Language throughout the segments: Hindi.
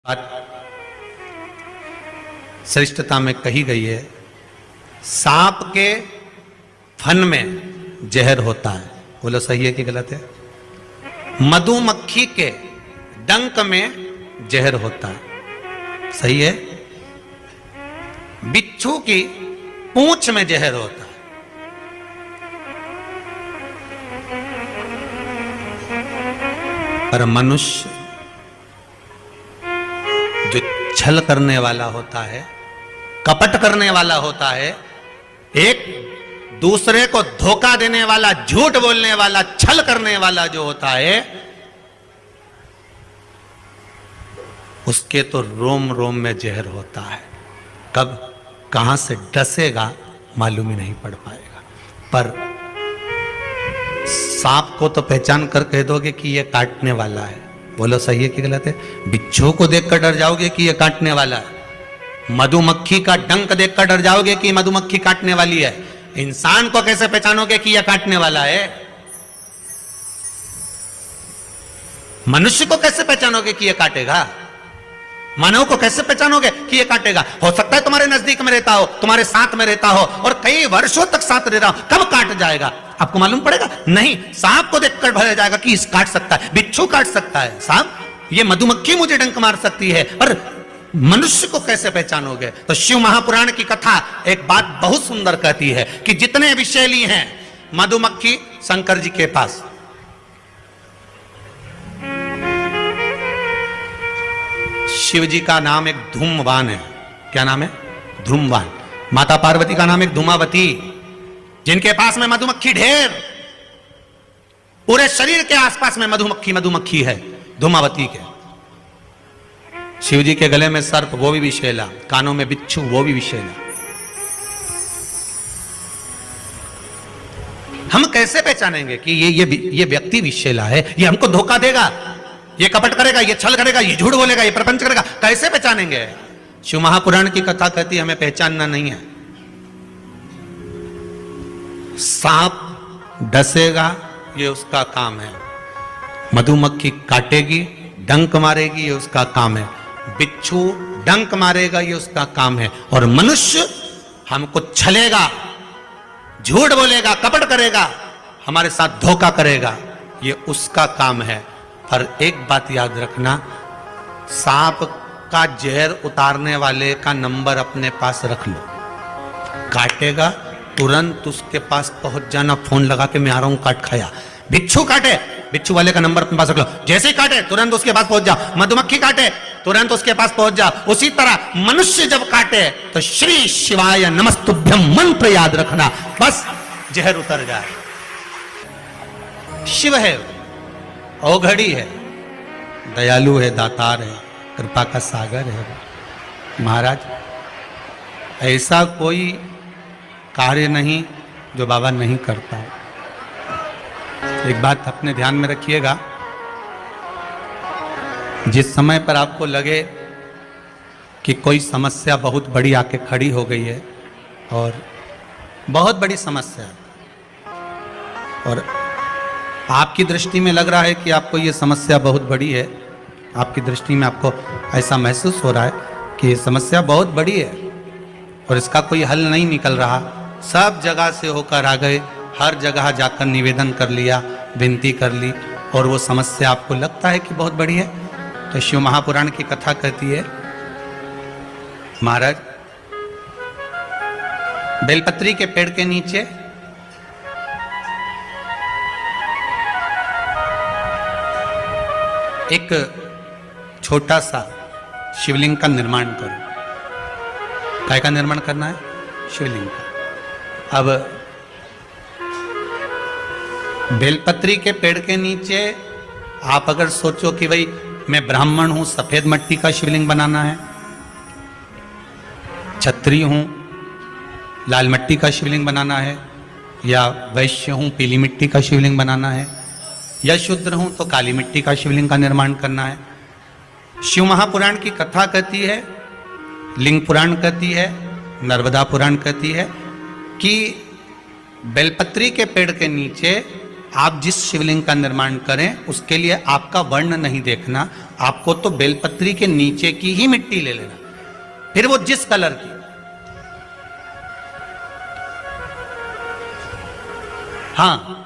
बात श्रेष्ठता में कही गई है। सांप के फन में जहर होता है, बोलो सही है कि गलत है? मधुमक्खी के डंक में जहर होता है, सही है? बिच्छू की पूंछ में जहर होता है। पर मनुष्य जो छल करने वाला होता है, कपट करने वाला होता है, एक दूसरे को धोखा देने वाला, झूठ बोलने वाला, छल करने वाला जो होता है, उसके तो रोम रोम में जहर होता है। कब कहां से डसेगा मालूम ही नहीं पड़ पाएगा। पर सांप को तो पहचान कर कह दोगे कि यह काटने वाला है, बोलो सही है कि गलत है? बिच्छू को देखकर डर जाओगे कि यह काटने वाला है। मधुमक्खी का डंक देखकर डर जाओगे कि मधुमक्खी काटने वाली है। इंसान को कैसे पहचानोगे कि यह काटने वाला है? मनुष्य को कैसे पहचानोगे कि यह काटेगा? मानव को कैसे पहचानोगे कि यह काटेगा? हो सकता है तुम्हारे नजदीक में रहता हो, तुम्हारे साथ में रहता हो और कई वर्षों तक साथ रह रहा हो, कब काट जाएगा आपको मालूम पड़ेगा? नहीं, सांप को देखकर भय जाएगा कि इस काट सकता है, बिच्छू काट सकता है, सांप, ये मधुमक्खी मुझे डंक मार सकती है, पर मनुष्य को कैसे पहचानोगे? तो शिव महापुराण की कथा एक बात बहुत सुंदर कहती है कि जितने विषैली हैं मधुमक्खी शंकर जी के पास, शिव जी का नाम एक धूमवान है। क्या नाम है? धूमवान। माता पार्वती का नाम एक धूमावती, जिनके पास में मधुमक्खी ढेर, पूरे शरीर के आसपास में मधुमक्खी है, धूमावती के। शिव जी के गले में सर्प, वो भी विषैला, कानों में बिच्छू, वो भी विषैला। हम कैसे पहचानेंगे कि ये व्यक्ति विषैला है, ये हमको धोखा देगा, ये कपट करेगा, ये छल करेगा, ये झूठ बोलेगा, ये प्रपंच करेगा? कैसे पहचानेंगे? शिव महापुराण की कथा कहती है हमें पहचानना नहीं है। सांप डसेगा, ये उसका काम है। मधुमक्खी काटेगी, डंक मारेगी, ये उसका काम है। बिच्छू डंक मारेगा, ये उसका काम है। और मनुष्य हमको छलेगा, झूठ बोलेगा, कपट करेगा, हमारे साथ धोखा करेगा, ये उसका काम है। पर एक बात याद रखना, सांप का जहर उतारने वाले का नंबर अपने पास रख लो। काटेगा तुरंत उसके पास पहुंच जाना, फोन लगा के मैं आ रहा हूं, काट खाया। बिच्छू काटे, बिच्छू वाले का नंबर अपने पास रख लो, जैसे ही काटे तुरंत उसके पास पहुंच जाओ। मधुमक्खी काटे तुरंत उसके पास पहुंच जाओ। उसी तरह मनुष्य जब काटे तो श्री शिवाय नमस्तुभ्यम मंत्र याद रखना, बस जहर उतर जाए। शिव है, औघड़ी है, दयालु है, दातार है, कृपा का सागर है। महाराज, ऐसा कोई कार्य नहीं जो बाबा नहीं करता। एक बात अपने ध्यान में रखिएगा, जिस समय पर आपको लगे कि कोई समस्या बहुत बड़ी आके खड़ी हो गई है, और बहुत बड़ी समस्या, और आपकी दृष्टि में लग रहा है कि आपको ये समस्या बहुत बड़ी है, आपकी दृष्टि में आपको ऐसा महसूस हो रहा है कि ये समस्या बहुत बड़ी है और इसका कोई हल नहीं निकल रहा, सब जगह से होकर आ गए, हर जगह जाकर निवेदन कर लिया, विनती कर ली, और वो समस्या आपको लगता है कि बहुत बड़ी है, तो शिव महापुराण की कथा कहती है, महाराज बेलपत्री के पेड़ के नीचे एक छोटा सा शिवलिंग का निर्माण करो। काय का निर्माण करना है? शिवलिंग का। अब बेलपत्री के पेड़ के नीचे आप अगर सोचो कि भाई मैं ब्राह्मण हूं, सफेद मिट्टी का शिवलिंग बनाना है, क्षत्रिय हूं, लाल मिट्टी का शिवलिंग बनाना है, या वैश्य हूं, पीली मिट्टी का शिवलिंग बनाना है, या शूद्र हूं तो काली मिट्टी का शिवलिंग का निर्माण करना है। शिव महापुराण की कथा कहती है, लिंग पुराण कहती है, नर्मदा पुराण कहती है कि बेलपत्री के पेड़ के नीचे आप जिस शिवलिंग का निर्माण करें उसके लिए आपका वर्ण नहीं देखना, आपको तो बेलपत्री के नीचे की ही मिट्टी ले लेना, फिर वो जिस कलर की। हाँ,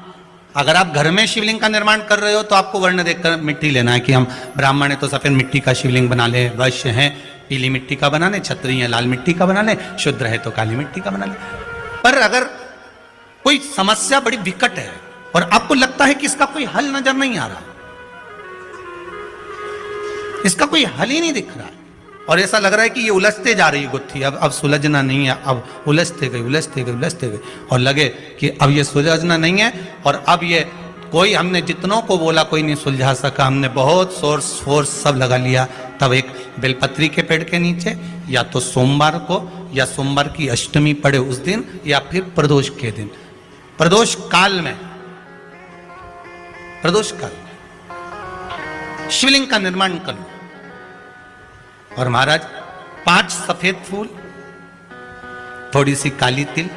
अगर आप घर में शिवलिंग का निर्माण कर रहे हो तो आपको वर्ण देखकर मिट्टी लेना है कि हम ब्राह्मण है तो सफेद मिट्टी का शिवलिंग बना ले, वैश्य है पीली मिट्टी का बना ले, क्षत्रिय है लाल मिट्टी का बना ले, शूद्र है तो काली मिट्टी का बना ले। पर अगर कोई समस्या बड़ी विकट है और आपको लगता है कि इसका कोई हल नजर नहीं आ रहा, इसका कोई हल ही नहीं दिख रहा और ऐसा लग रहा है कि ये उलझते जा रही गुत्थी, अब सुलझना नहीं है, अब उलझते गई और लगे कि अब ये सुलझना नहीं है और अब ये कोई, हमने जितनों को बोला कोई नहीं सुलझा सका, हमने बहुत फोर्स सब लगा लिया, तब एक बेलपत्री के पेड़ के नीचे या तो सोमवार को या सोमवार की अष्टमी पड़े उस दिन या फिर प्रदोष के दिन, प्रदोष काल में शिवलिंग का निर्माण कर लो। और महाराज 5 सफेद फूल, थोड़ी सी काली तिल,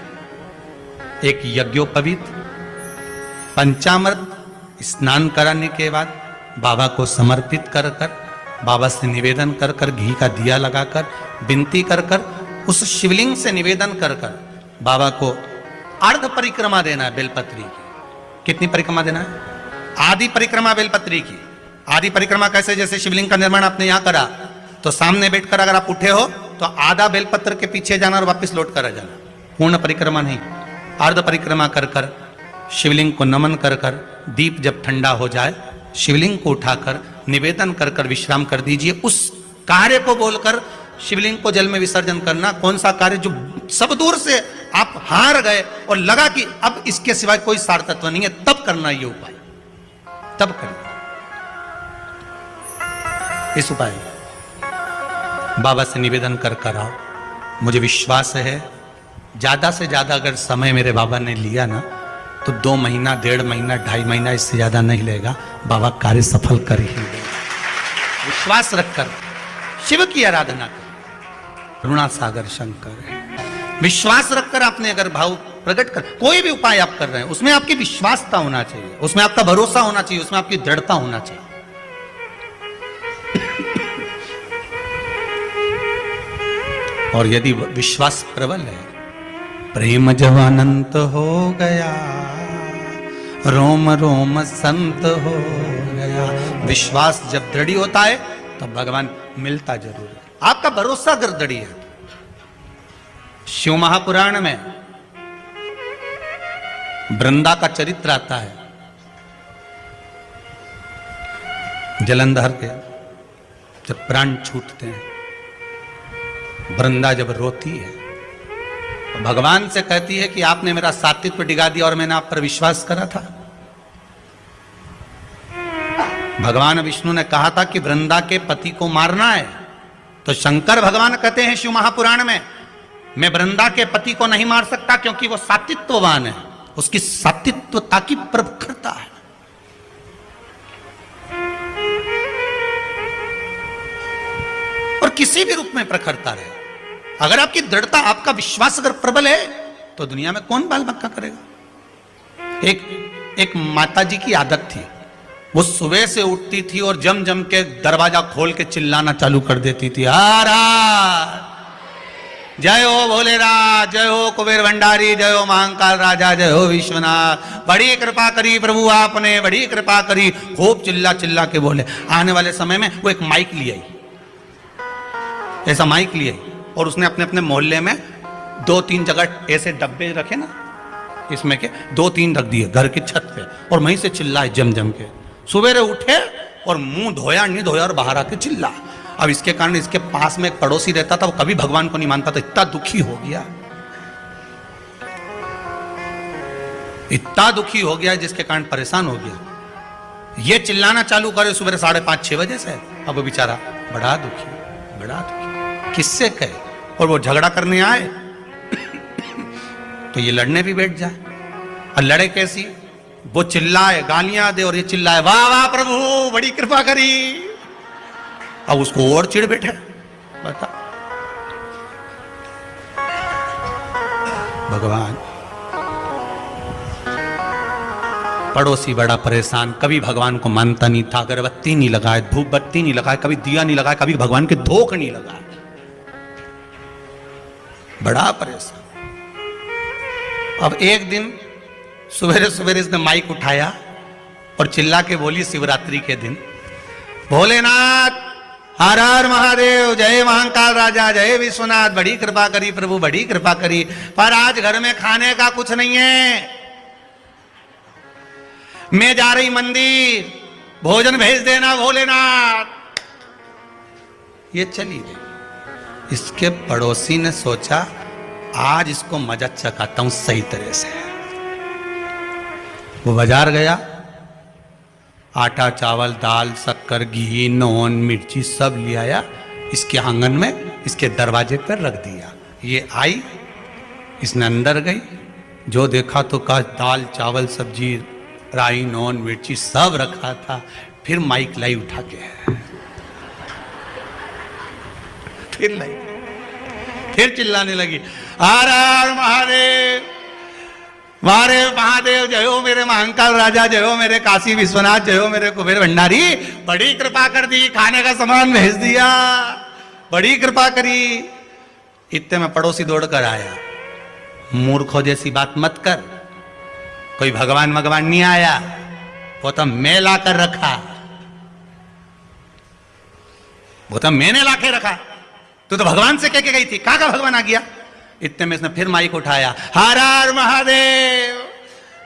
एक यज्ञोपवीत, पंचामृत स्नान कराने के बाद बाबा को समर्पित कर कर, बाबा से निवेदन कर कर, घी का दिया लगाकर विनती कर कर, उस शिवलिंग से निवेदन कर कर बाबा को अर्ध परिक्रमा देना है बेलपत्री की। कितनी परिक्रमा देना है? आधी परिक्रमा बेलपत्री की। आधी परिक्रमा कैसे? जैसे शिवलिंग का निर्माण आपने यहां करा तो सामने बैठकर अगर आप उठे हो तो आधा बेलपत्र के पीछे जाना और वापस लौट कर आ जाना, पूर्ण परिक्रमा नहीं, अर्ध परिक्रमा कर कर शिवलिंग को नमन कर कर, दीप जब ठंडा हो जाए शिवलिंग को उठाकर निवेदन कर कर विश्राम कर दीजिए। उस कार्य को बोलकर शिवलिंग को जल में विसर्जन करना। कौन सा कार्य? जो सब दूर से आप हार गए और लगा कि अब इसके सिवाय कोई सार्थत्व नहीं है, तब करना ये उपाय, तब करना इस उपाय। बाबा से निवेदन कर कर आओ। मुझे विश्वास है ज्यादा से ज्यादा अगर समय मेरे बाबा ने लिया ना तो 2 महीना, 1.5 महीना, 2.5 महीना, इससे ज्यादा नहीं लेगा, बाबा कार्य सफल कर ही देगा। विश्वास रखकर शिव की आराधना कर, करुणा सागर शंकर, विश्वास रखकर आपने अगर भाव प्रकट कर, कोई भी उपाय आप कर रहे हैं उसमें आपकी विश्वासता होना चाहिए, उसमें आपका भरोसा होना चाहिए, उसमें आपकी दृढ़ता होना चाहिए। और यदि विश्वास प्रबल है, प्रेम जब अनंत हो गया, रोम रोम संत हो गया। विश्वास जब दृढ़ होता है तब भगवान मिलता जरूर है। आपका भरोसा अगर दृढ़ है। शिव महापुराण में वृंदा का चरित्र आता है। जलंधर के जब प्राण छूटते हैं, वृंदा जब रोती है तो भगवान से कहती है कि आपने मेरा सात्वित्व डिगा दिया और मैंने आप पर विश्वास करा था। भगवान विष्णु ने कहा था कि वृंदा के पति को मारना है, तो शंकर भगवान कहते हैं शिव महापुराण में, मैं वृंदा के पति को नहीं मार सकता क्योंकि वो सात्वित्ववान है, उसकी सात्वित्वता की प्रखरता है। और किसी भी रूप में प्रखरता रहे, अगर आपकी दृढ़ता, आपका विश्वास अगर प्रबल है तो दुनिया में कौन बाल बक्का करेगा। एक माता जी की आदत थी, वो सुबह से उठती थी और जम जम के दरवाजा खोल के चिल्लाना चालू कर देती थी, हर हर, जय हो भोलेनाथ, जय हो कुबेर भंडारी, जय हो महाकाल राजा, जय हो विश्वनाथ, बड़ी कृपा करी प्रभु आपने, बड़ी कृपा करी। खूब चिल्ला चिल्ला के बोले। आने वाले समय में वो एक माइक ले आई, ऐसा माइक लिए, और उसने अपने अपने मोहल्ले में 2-3 जगह ऐसे डब्बे रखे ना, इसमें के 2-3 रख दिए घर की छत पे, और वहीं से चिल्लाए जम जम के। सवेरे उठे और मुंह धोया नहीं धोया और बाहर आके चिल्ला। अब इसके कारण इसके पास में एक पड़ोसी रहता था, वो कभी भगवान को नहीं मानता था, इतना दुखी हो गया, इतना दुखी हो गया जिसके कारण परेशान हो गया। ये चिल्लाना चालू करे सुबह 5:30-6 बजे से। अब वो बेचारा बड़ा दुखी, बड़ा दुखी, किससे कहे, और वो झगड़ा करने आए तो ये लड़ने भी बैठ जाए। और लड़े कैसी? वो चिल्लाए, गालियां दे, और ये चिल्लाए वाह वाह प्रभु बड़ी कृपा करी। अब उसको और चिढ़ बैठे। बता भगवान पड़ोसी बड़ा परेशान, कभी भगवान को मानता नहीं था, अगरबत्ती नहीं लगाए, धूप बत्ती नहीं लगाए, कभी दिया नहीं लगाए, कभी भगवान के धोख नहीं लगाए, बड़ा परेशान। अब एक दिन सवेरे सवेरे इसने माइक उठाया और चिल्ला के बोली शिवरात्रि के दिन, भोलेनाथ हर हर महादेव, जय महाकाल राजा, जय विश्वनाथ, बड़ी कृपा करी प्रभु, बड़ी कृपा करी, पर आज घर में खाने का कुछ नहीं है, मैं जा रही मंदिर, भोजन भेज देना भोलेनाथ। ये चली गई। इसके पड़ोसी ने सोचा आज इसको मजा चखाता हूं सही तरह से। वो बाजार गया, आटा चावल दाल शक्कर घी नॉन मिर्ची सब ले आया, इसके आंगन में इसके दरवाजे पर रख दिया। ये आई, इसने अंदर गई, जो देखा तो कहा दाल चावल सब्जी राई नॉन मिर्ची सब रखा था। फिर माइक लाई उठा के, फिर लाई, फिर चिल्लाने लगी, हर हर महादेव, वारे महादेव, जय हो मेरे महाकाल राजा, जय हो मेरे काशी विश्वनाथ, जय हो मेरे कुबेर भंडारी, बड़ी कृपा कर दी, खाने का सामान भेज दिया, बड़ी कृपा करी। इतने में पड़ोसी दौड़कर आया, मूर्खों जैसी बात मत कर, कोई भगवान भगवान नहीं आया, वो तो मैं लाकर रखा, वो तो मैंने लाके रखा, तू तो भगवान से कह के गई थी, कहां का भगवान आ गया। इतने में इसने फिर माइक उठाया, हर हर महादेव,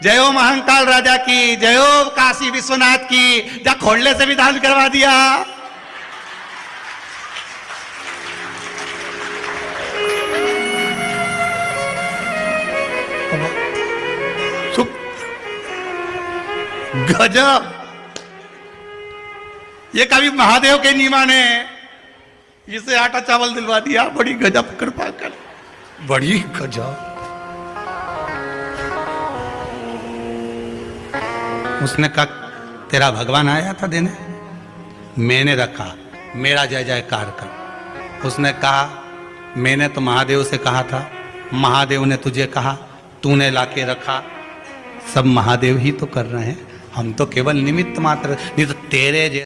जय हो महाकाल राजा की, जय हो काशी विश्वनाथ की, जा खोलने से भी दान करवा दिया। गजब, ये कभी महादेव के नहीं माने, इसे आटा चावल दिलवा दिया, बड़ी गजब कृपा कर, बड़ी गजब। उसने कहा तेरा भगवान आया था देने, मैंने रखा, मेरा जय जयकार कर। उसने कहा मैंने तो महादेव से कहा था, महादेव ने तुझे कहा, तूने लाके रखा, सब महादेव ही तो कर रहे हैं, हम तो केवल निमित्त मात्र, नहीं तो तेरे